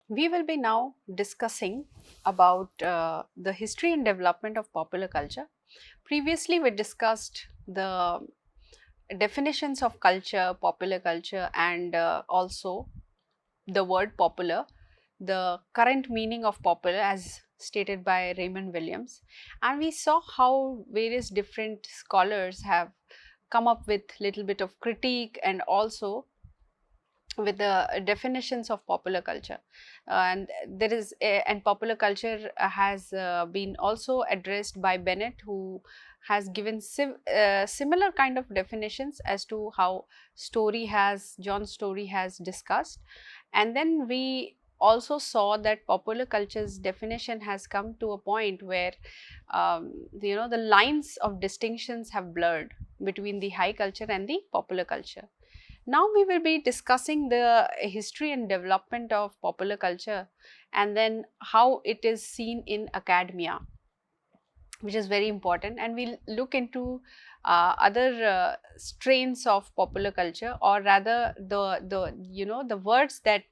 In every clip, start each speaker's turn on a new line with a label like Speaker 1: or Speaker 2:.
Speaker 1: We will be now discussing about the history and development of popular culture. Previously, we discussed the definitions of culture, popular culture, and also the word popular, the current meaning of popular as stated by Raymond Williams. And we saw how various different scholars have come up with little bit of critique and also with the definitions of popular culture, and there is and popular culture has been also addressed by Bennett, who has given similar kind of definitions as to how John Story has discussed. And then we also saw that popular culture's definition has come to a point where the lines of distinctions have blurred between the high culture and the popular culture. Now we will be discussing the history and development of popular culture, and then how it is seen in academia, which is very important, and we'll look into other strains of popular culture, or rather the words that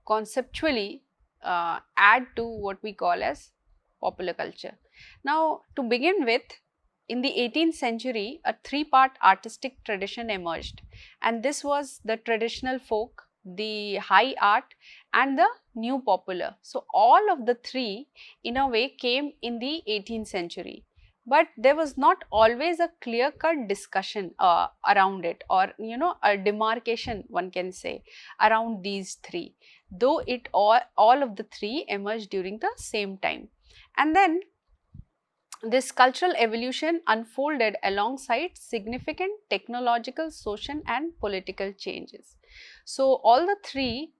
Speaker 1: conceptually add to what we call as popular culture. Now, to begin with, in the 18th century, a three-part artistic tradition emerged, and this was the traditional folk, the high art, and the new popular. So, all of the three, in a way, came in the 18th century. But there was not always a clear-cut discussion around it, or a demarcation, one can say, around these three, though all of the three emerged during the same time. And then this cultural evolution unfolded alongside significant technological, social and political changes. So all the three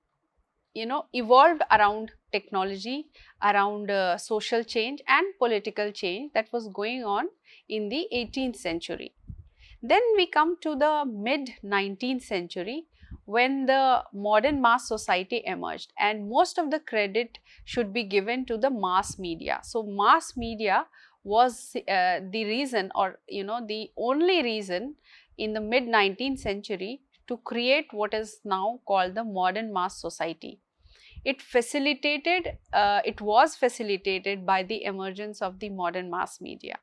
Speaker 1: evolved around technology, around social change and political change that was going on in the 18th century. Then we come to the mid 19th century, when the modern mass society emerged, and most of the credit should be given to the mass media. So, mass media was the reason, or the only reason in the mid 19th century to create what is now called the modern mass society. It was facilitated by the emergence of the modern mass media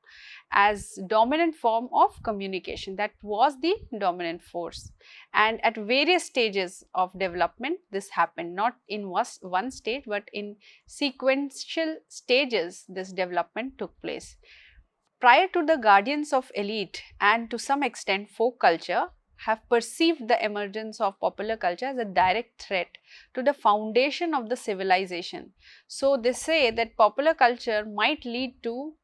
Speaker 1: as dominant form of communication. That was the dominant force, and at various stages of development this happened, not in one stage but in sequential stages this development took place. Prior to, the guardians of elite and to some extent folk culture have perceived the emergence of popular culture as a direct threat to the foundation of the civilization. So, they say that popular culture might lead to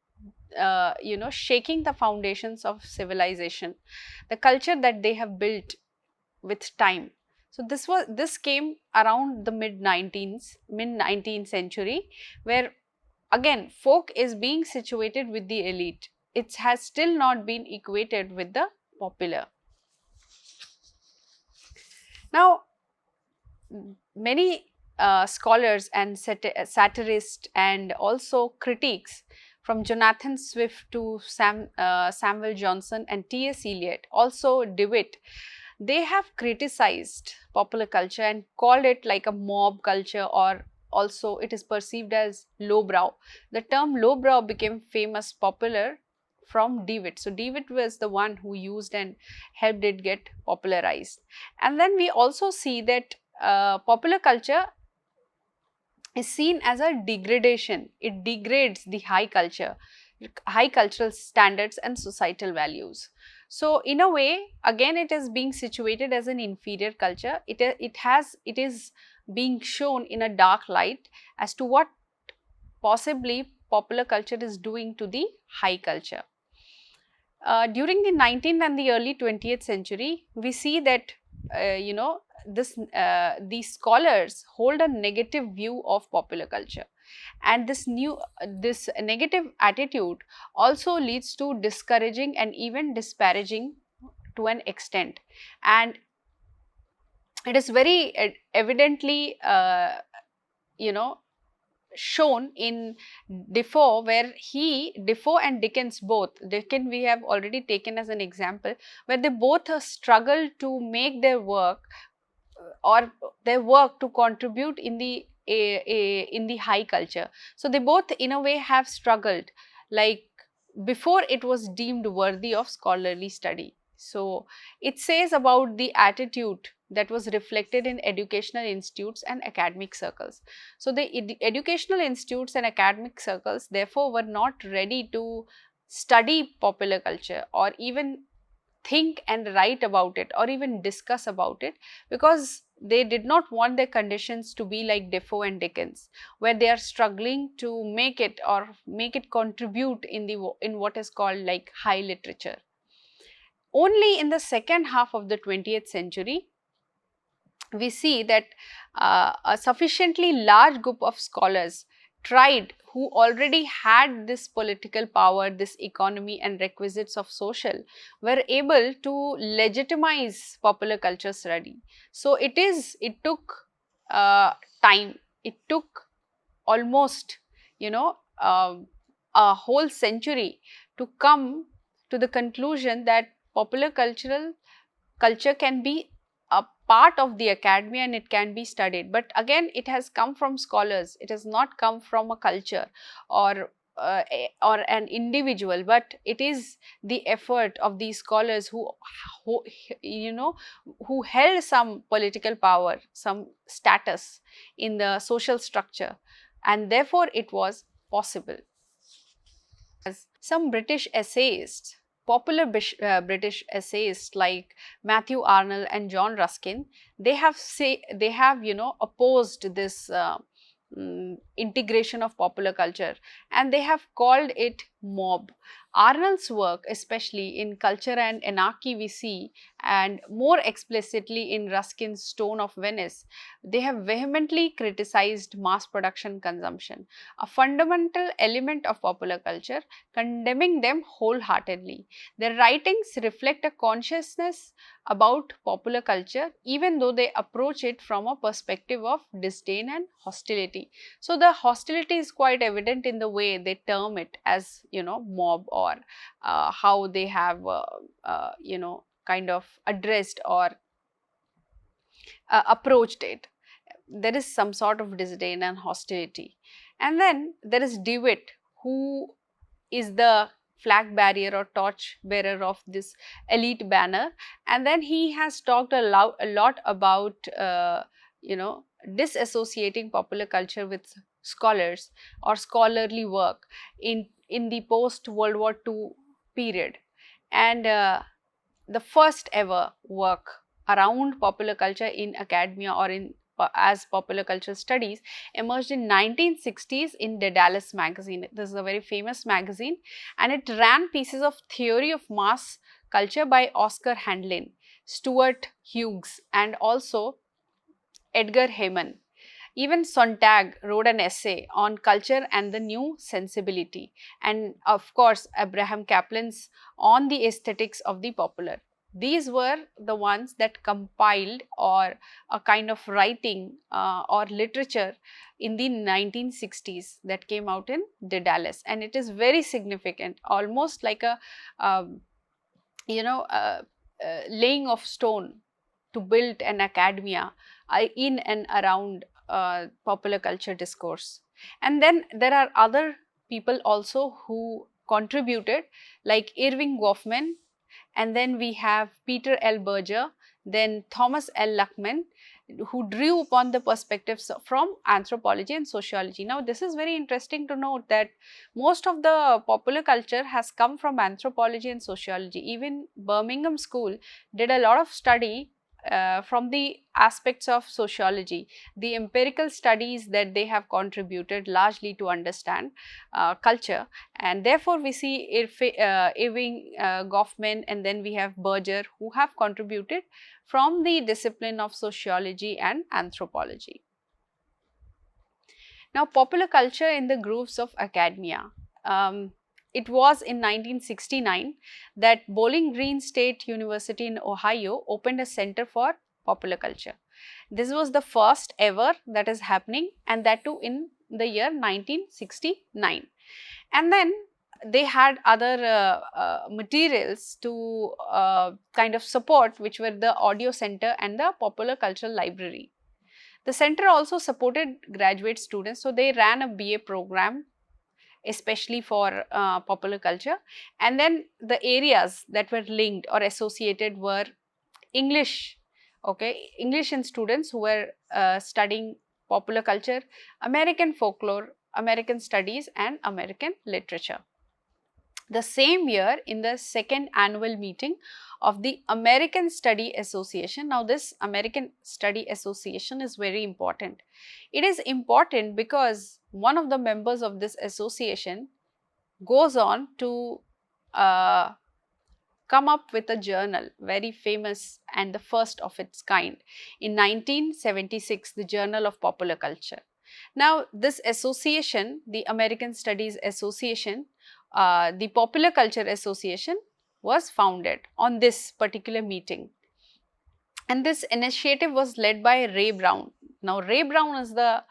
Speaker 1: shaking the foundations of civilization, the culture that they have built with time. So, this came around the mid 19th century, where again folk is being situated with the elite. It has still not been equated with the popular. Now, many scholars and satirists and also critics, from Jonathan Swift to Samuel Johnson and T.S. Eliot, also DeWitt, they have criticized popular culture and called it like a mob culture, or also it is perceived as lowbrow. The term lowbrow became popular from DeWitt. So, DeWitt was the one who used and helped it get popularized. And then we also see that popular culture is seen as a degradation. It degrades the high cultural standards and societal values. So, in a way, again it is being situated as an inferior culture. It is being shown in a dark light as to what possibly popular culture is doing to the high culture. During the 19th and the early 20th century, we see that these scholars hold a negative view of popular culture, and this negative attitude also leads to discouraging and even disparaging to an extent, and it is very evidently shown in Defoe, where Defoe and Dickens both, Dickens we have already taken as an example, where they both struggle to make their work or their work to contribute in the in the high culture. So they both in a way have struggled, like before it was deemed worthy of scholarly study. So it says about the attitude that was reflected in educational institutes and academic circles. So the educational institutes and academic circles therefore were not ready to study popular culture or even think and write about it or even discuss about it, because they did not want their conditions to be like Defoe and Dickens, where they are struggling to make it or make it contribute in the in what is called like high literature. Only in the second half of the 20th century we see that a sufficiently large group of scholars tried, who already had this political power, this economy and requisites of social, were able to legitimize popular culture study. So it took time, it took almost, you know, a whole century to come to the conclusion that popular culture can be a part of the academy and it can be studied. But again, it has come from scholars, it has not come from a culture or or an individual, but it is the effort of these scholars who you know, who held some political power, some status in the social structure, and therefore it was possible. As some British essayists, popular British essayists like Matthew Arnold and John Ruskin, they have, you know, opposed this integration of popular culture, and they have called it mob. Arnold's work, especially in Culture and Anarchy, we see, and more explicitly in Ruskin's Stone of Venice, they have vehemently criticized mass production consumption, a fundamental element of popular culture, condemning them wholeheartedly. Their writings reflect a consciousness about popular culture, even though they approach it from a perspective of disdain and hostility. So the hostility is quite evident in the way they term it as, you know, mob, or how they have you know, kind of addressed or approached it. There is some sort of disdain and hostility. And then there is DeWitt, who is the flag bearer or torch bearer of this elite banner, and then he has talked a lot about you know, disassociating popular culture with scholars or scholarly work in the post World War II period. And the first ever work around popular culture in academia or in as popular culture studies emerged in 1960s in Daedalus magazine. This is a very famous magazine, and it ran pieces of theory of mass culture by Oscar Handlin, Stuart Hughes and also Edgar Heyman. Even Sontag wrote an essay on culture and the new sensibility, and of course Abraham Kaplan's on the aesthetics of the popular. These were the ones that compiled or a kind of writing or literature in the 1960s that came out in Daedalus, and it is very significant, almost like a you know, laying of stone to build an academia in and around popular culture discourse. And then there are other people also who contributed, like Irving Goffman, and then we have Peter L. Berger, then Thomas L. Luckman, who drew upon the perspectives from anthropology and sociology. Now, this is very interesting to note that most of the popular culture has come from anthropology and sociology. Even Birmingham School did a lot of study from the aspects of sociology, the empirical studies that they have contributed largely to understand culture. And therefore, we see Irving Goffman, and then we have Berger, who have contributed from the discipline of sociology and anthropology. Now, popular culture in the grooves of academia. It was in 1969 that Bowling Green State University in Ohio opened a center for popular culture. This was the first ever that is happening, and that too in the year 1969. And then they had other materials to kind of support, which were the audio center and the popular cultural library. The center also supported graduate students, so they ran a BA program especially for popular culture, and then the areas that were linked or associated were English, okay, English and students who were studying popular culture, American folklore, American studies and American literature. The same year, in the second annual meeting of the American Study Association. Now, this American Study Association is very important. It is important because one of the members of this association goes on to uh, come up with a journal, very famous and the first of its kind, in 1976, the Journal of Popular Culture. Now, this association, the American Studies Association, the Popular Culture Association, was founded on this particular meeting. And this initiative was led by Ray Brown. Now, Ray Brown is the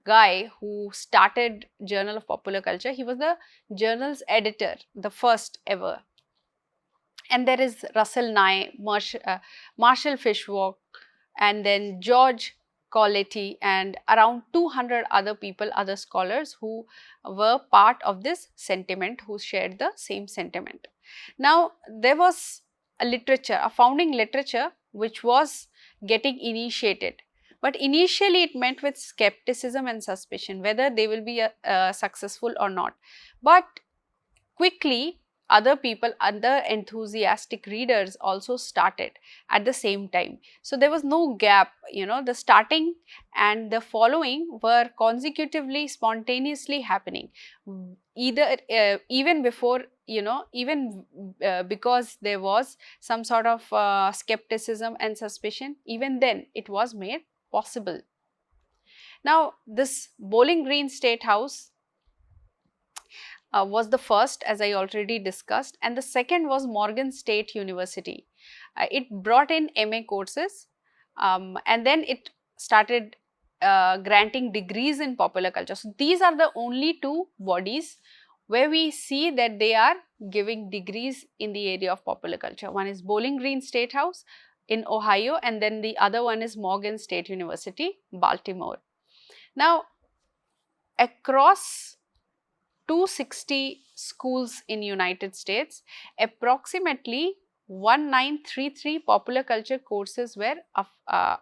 Speaker 1: guy who started Journal of Popular Culture. He was the journal's editor, the first ever. And there is Russell Nye, Marshall Fishwalk, and then George Colletti, and around 200 other people, other scholars who were part of this sentiment, who shared the same sentiment. Now, there was a literature, a founding literature, which was getting initiated. But initially, it met with skepticism and suspicion, whether they will be successful or not. But quickly, other people, other enthusiastic readers also started at the same time. So, there was no gap, the starting and the following were consecutively, spontaneously happening, either even before, even because there was some sort of skepticism and suspicion, even then it was made possible. Now, this Bowling Green State House was the first, as I already discussed, and the second was Morgan State University. It brought in MA courses, and then it started granting degrees in popular culture. So, these are the only two bodies where we see that they are giving degrees in the area of popular culture. One is Bowling Green State House in Ohio, and then the other one is Morgan State University, Baltimore. Now, across 260 schools in United States, approximately 1933 popular culture courses were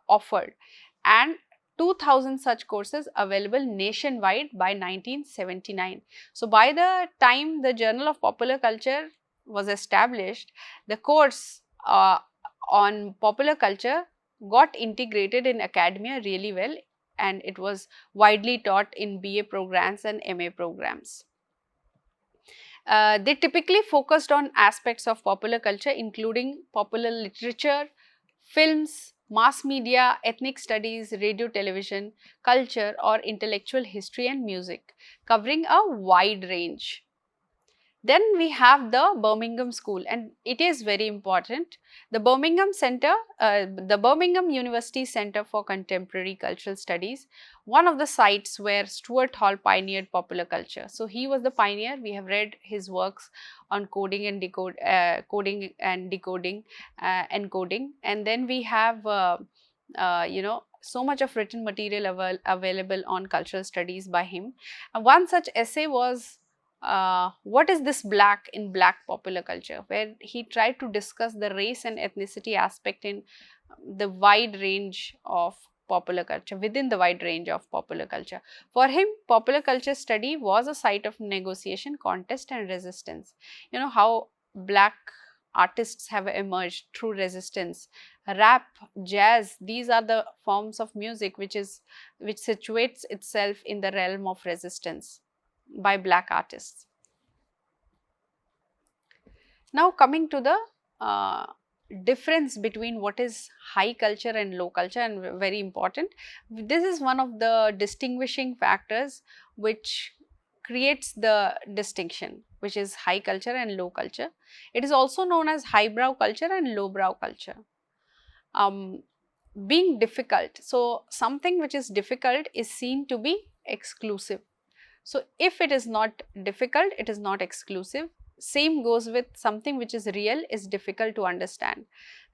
Speaker 1: offered, and 2000 such courses available nationwide by 1979. So, by the time the Journal of Popular Culture was established, the course on popular culture got integrated in academia really well, and it was widely taught in BA programs and MA programs. They typically focused on aspects of popular culture, including popular literature, films, mass media, ethnic studies, radio, television, culture, or intellectual history and music, covering a wide range. Then we have the Birmingham School, and it is very important. The Birmingham Center, the Birmingham University Center for Contemporary Cultural Studies, one of the sites where Stuart Hall pioneered popular culture. So, he was the pioneer. We have read his works on coding and coding and decoding, encoding, and then we have so much of written material available on cultural studies by him. And one such essay was what is this black in black popular culture, where he tried to discuss the race and ethnicity aspect in the wide range of popular culture, within the wide range of popular culture. For him, popular culture study was a site of negotiation, contest and resistance. How black artists have emerged through resistance. Rap, jazz, these are the forms of music which situates itself in the realm of resistance by black artists. Now, coming to the difference between what is high culture and low culture, and very important, this is one of the distinguishing factors which creates the distinction, which is high culture and low culture. It is also known as highbrow culture and lowbrow culture. Being difficult, so something which is difficult is seen to be exclusive. So, if it is not difficult, it is not exclusive. Same goes with something which is real is difficult to understand.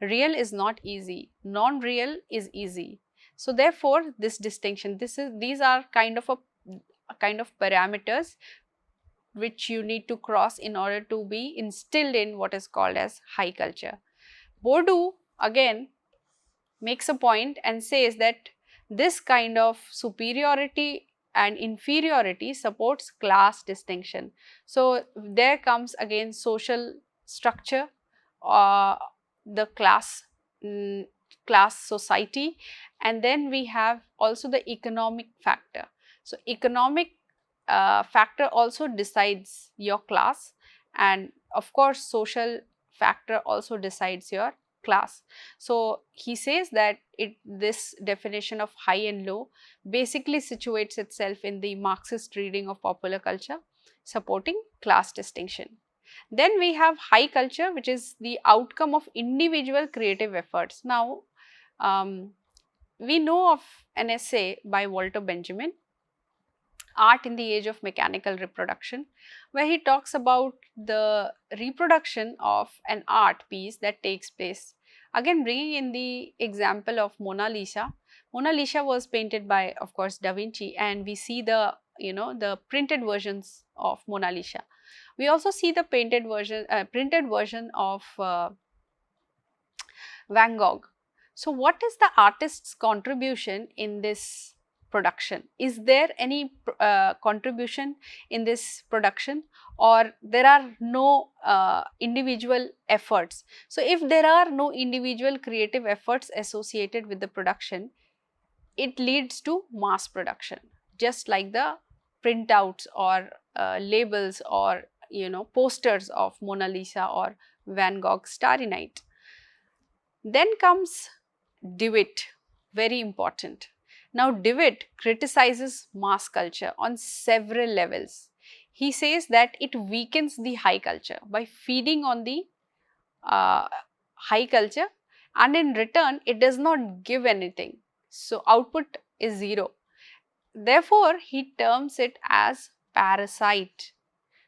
Speaker 1: Real is not easy, non-real is easy. So, therefore, this distinction, these are kind of a kind of parameters which you need to cross in order to be instilled in what is called as high culture. Bourdieu again makes a point and says that this kind of superiority and inferiority supports class distinction. So, there comes again social structure, uh, the class society, and then we have also the economic factor. So, economic factor also decides your class, and of course, social factor also decides your class. So, he says that this definition of high and low basically situates itself in the Marxist reading of popular culture, supporting class distinction. Then we have high culture, which is the outcome of individual creative efforts. Now, we know of an essay by Walter Benjamin, Art in the Age of Mechanical Reproduction, where he talks about the reproduction of an art piece that takes place. Again, bringing in the example of Mona Lisa. Mona Lisa was painted by, of course, Da Vinci, and we see the the printed versions of Mona Lisa. We also see the printed version of Van Gogh. So, what is the artist's contribution in this production? Is there any contribution in this production, or there are no individual efforts? So, if there are no individual creative efforts associated with the production, it leads to mass production, just like the printouts or labels or posters of Mona Lisa or Van Gogh's Starry Night. Then comes DeWitt, very important. Now, DeWitt criticizes mass culture on several levels. He says that it weakens the high culture by feeding on the high culture, and in return it does not give anything. So, output is zero. Therefore, he terms it as parasite.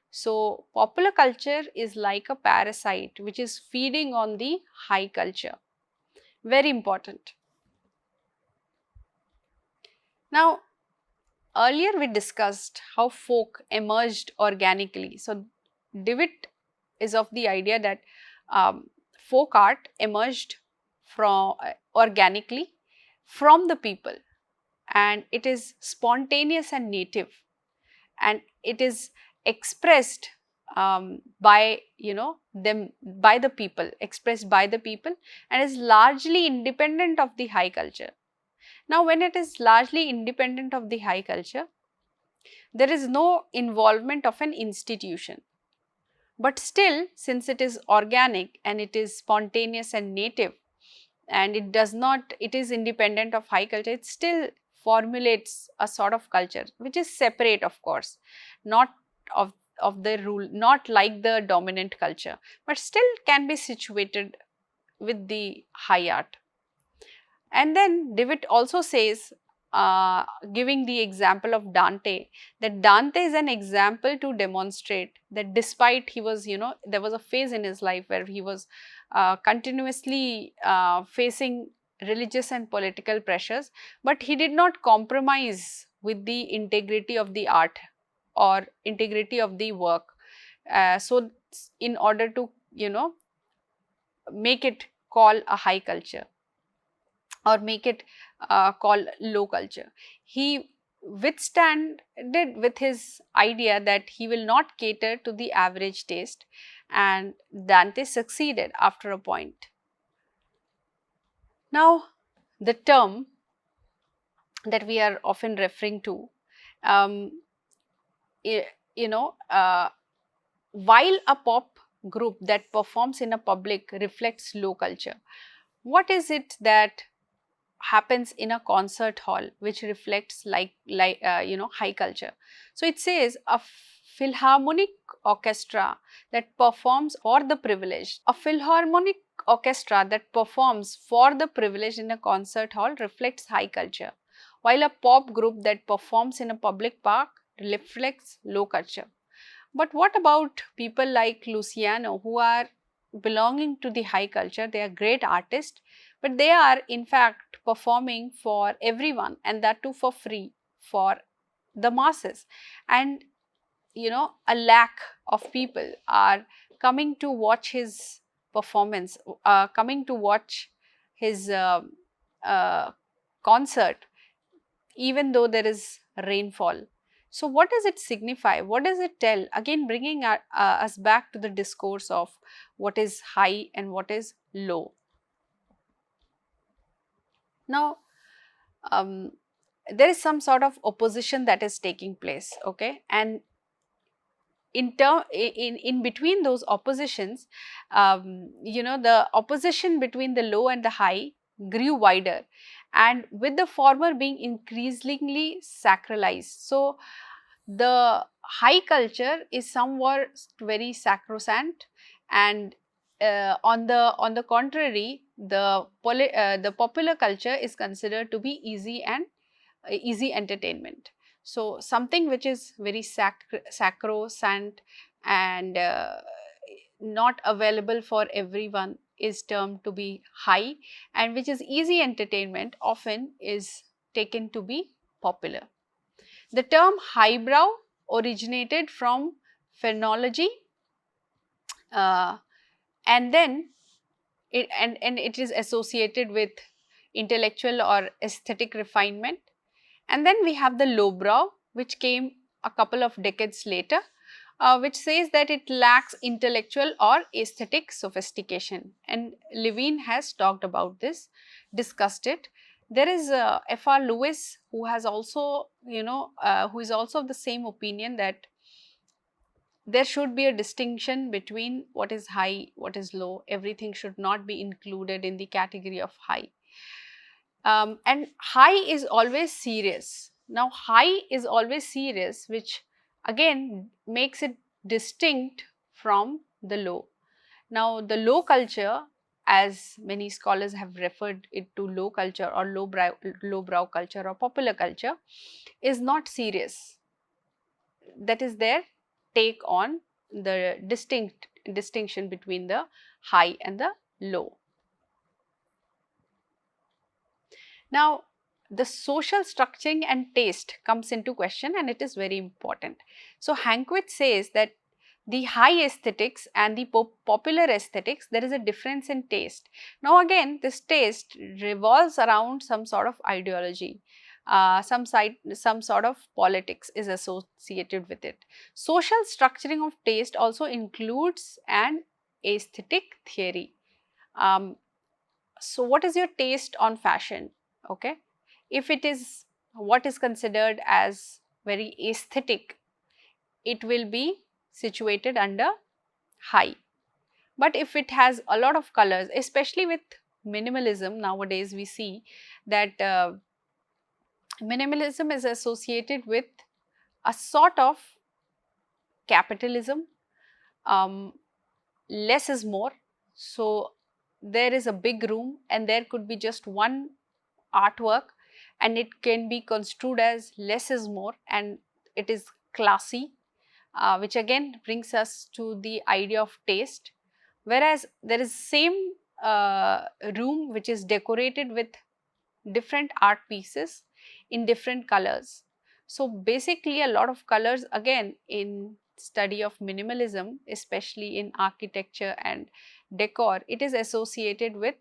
Speaker 1: So, popular culture is like a parasite which is feeding on the high culture. Very important. Now, earlier we discussed how folk emerged organically. So, DeWitt is of the idea that folk art emerged from organically from the people, and it is spontaneous and native, and it is expressed by by the people, expressed by the people, and is largely independent of the high culture. Now, when it is largely independent of the high culture, there is no involvement of an institution. But still, since it is organic and it is spontaneous and native, and it is independent of high culture, it still formulates a sort of culture which is separate, of course, not of the rule, not like the dominant culture, but still can be situated with the high art. And then DeWitt also says, giving the example of Dante, that Dante is an example to demonstrate that despite he was, there was a phase in his life where he was continuously facing religious and political pressures, but he did not compromise with the integrity of the art or integrity of the work. So, in order to, make it call a high culture or make it call low culture, he withstanded with his idea that he will not cater to the average taste, and Dante succeeded after a point. Now, the term that we are often referring to, while a pop group that performs in a public reflects low culture, what is it that happens in a concert hall which reflects high culture? So, it says a philharmonic orchestra that performs for the privileged. A philharmonic orchestra that performs for the privileged in a concert hall reflects high culture, while a pop group that performs in a public park reflects low culture. But what about people like Luciano, who are belonging to the high culture? They are great artists, but they are in fact performing for everyone, and that too for free, for the masses. And a lakh of people are coming to watch his performance, coming to watch his uh, concert, even though there is rainfall. So what does it signify? What does it tell? Again, bringing us back to the discourse of what is high and what is low. Now, there is some sort of opposition that is taking place, okay? And in between those oppositions, the opposition between the low and the high grew wider, and with the former being increasingly sacralized. So the high culture is somewhat very sacrosanct, and on the contrary, the popular culture is considered to be easy and easy entertainment. So something which is very sacrosanct and not available for everyone is termed to be high, and which is easy entertainment often is taken to be popular. The term highbrow originated from phrenology, uh, and then it is associated with intellectual or aesthetic refinement. And then we have the lowbrow, which came a couple of decades later, which says that it lacks intellectual or aesthetic sophistication. And Levine has talked about this, discussed it. There is F.R. Lewis, who has also, who is also of the same opinion that there should be a distinction between what is high, what is low. Everything should not be included in the category of high. And high is always serious. Now, high is always serious, which again makes it distinct from the low. Now, the low culture, as many scholars have referred it to, low culture or lowbrow culture or popular culture, is not serious. That is their take on the distinction between the high and the low. Now, the social structuring and taste comes into question, and it is very important. So, Hankwitz says that the high aesthetics and the popular aesthetics, there is a difference in taste. Now, again, this taste revolves around some sort of ideology. Some sort of politics is associated with it. Social structuring of taste also includes an aesthetic theory. So, what is your taste on fashion? Okay, if it is what is considered as very aesthetic, it will be situated under high. But if it has a lot of colors, especially with minimalism, nowadays we see that minimalism is associated with a sort of capitalism. Less is more. So there is a big room and there could be just one artwork, and it can be construed as less is more, and it is classy, which again brings us to the idea of taste. Whereas there is same room which is decorated with different art pieces in different colors. So basically a lot of colors, again in study of minimalism, especially in architecture and decor, it is associated with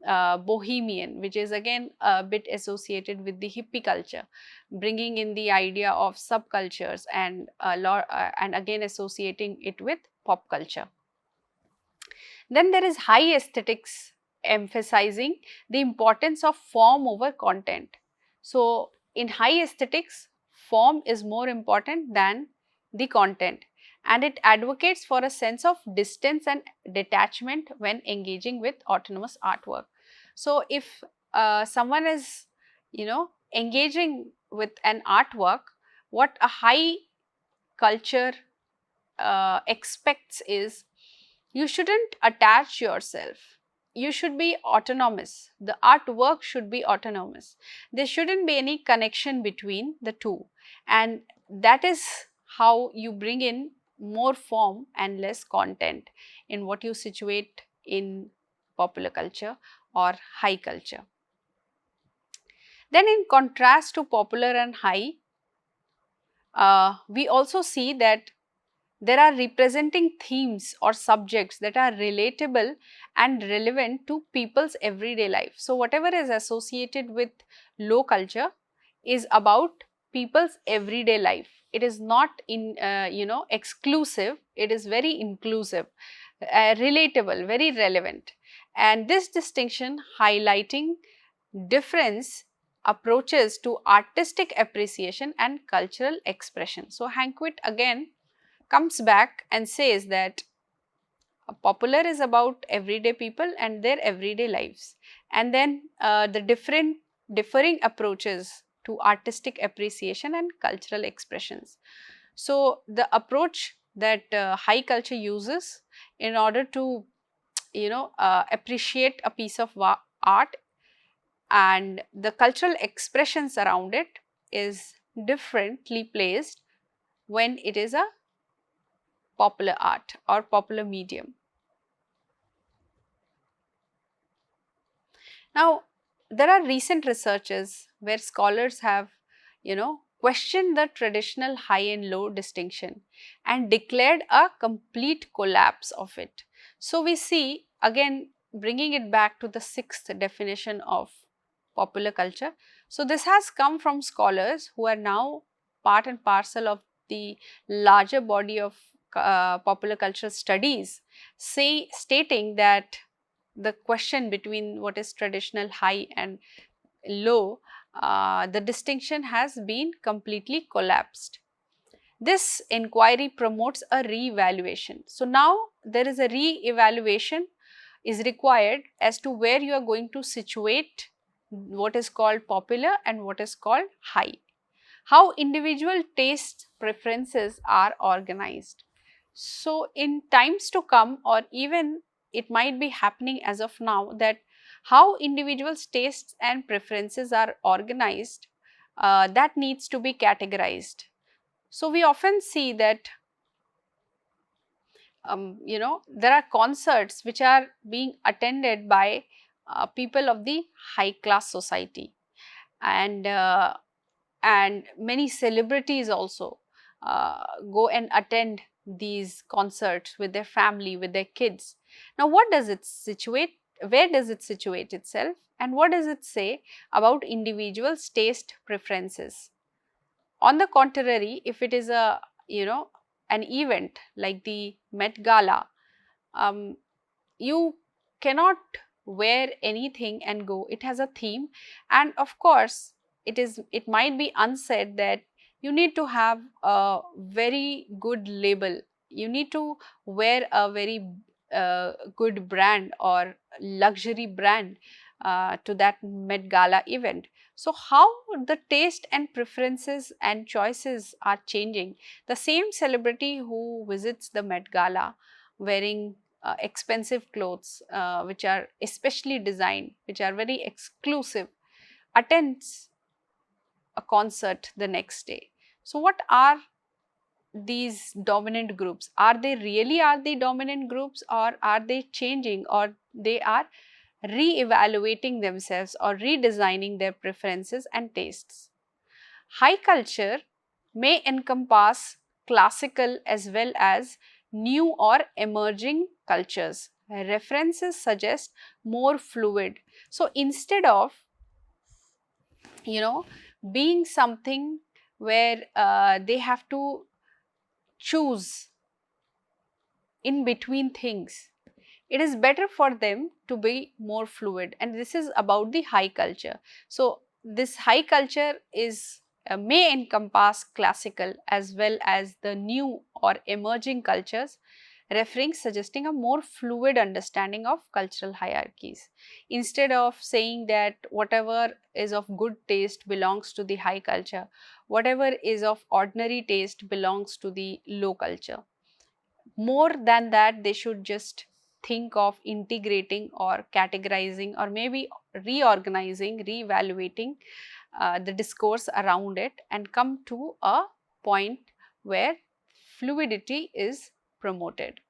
Speaker 1: bohemian, which is again a bit associated with the hippie culture, bringing in the idea of subcultures and and again associating it with pop culture. Then there is high aesthetics, emphasizing the importance of form over content. So in high aesthetics, form is more important than the content, and it advocates for a sense of distance and detachment when engaging with autonomous artwork. So if someone is, engaging with an artwork, what a high culture expects is you shouldn't attach yourself. You should be autonomous. The artwork should be autonomous. There shouldn't be any connection between the two. And that is how you bring in more form and less content in what you situate in popular culture or high culture. Then in contrast to popular and high, we also see that there are representing themes or subjects that are relatable and relevant to people's everyday life. So, whatever is associated with low culture is about people's everyday life. It is not in exclusive, it is very inclusive, relatable, very relevant. And this distinction highlighting difference approaches to artistic appreciation and cultural expression. So, Hankwit again comes back and says that popular is about everyday people and their everyday lives, and then the differing approaches to artistic appreciation and cultural expressions. So, the approach that high culture uses in order to appreciate a piece of art and the cultural expressions around it is differently placed when it is a popular art or popular medium. Now, there are recent researches where scholars have, questioned the traditional high and low distinction and declared a complete collapse of it. So, we see again bringing it back to the sixth definition of popular culture. So, this has come from scholars who are now part and parcel of the larger body of popular culture studies, stating that the question between what is traditional high and low, the distinction has been completely collapsed. This inquiry promotes a re-evaluation. So, now there is a re-evaluation is required as to where you are going to situate what is called popular and what is called high. How individual taste preferences are organized. So, in times to come, or even it might be happening as of now, that how individuals' tastes and preferences are organized, that needs to be categorized. So, we often see that there are concerts which are being attended by people of the high class society, and many celebrities also go and attend these concerts with their family, with their kids. Now, what does it situate? Where does it situate itself? And what does it say about individuals' taste preferences? On the contrary, if it is a an event like the Met Gala, um, you cannot wear anything and go. It has a theme, and of course it might be unsaid that you need to have a very good label, you need to wear a very good brand or luxury brand to that Met Gala event. So, how the taste and preferences and choices are changing. The same celebrity who visits the Met Gala wearing expensive clothes which are especially designed, which are very exclusive, attends a concert the next day. So, what are these dominant groups? Are they dominant groups, or are they changing, or they are re-evaluating themselves or redesigning their preferences and tastes? High culture may encompass classical as well as new or emerging cultures. References suggest more fluid. So, instead of being something where they have to choose in between things, it is better for them to be more fluid, and this is about the high culture. So, this high culture is may encompass classical as well as the new or emerging cultures, referring suggesting a more fluid understanding of cultural hierarchies. Instead of saying that whatever is of good taste belongs to the high culture, whatever is of ordinary taste belongs to the low culture. More than that, they should just think of integrating or categorizing or maybe reorganizing, reevaluating the discourse around it and come to a point where fluidity is promoted.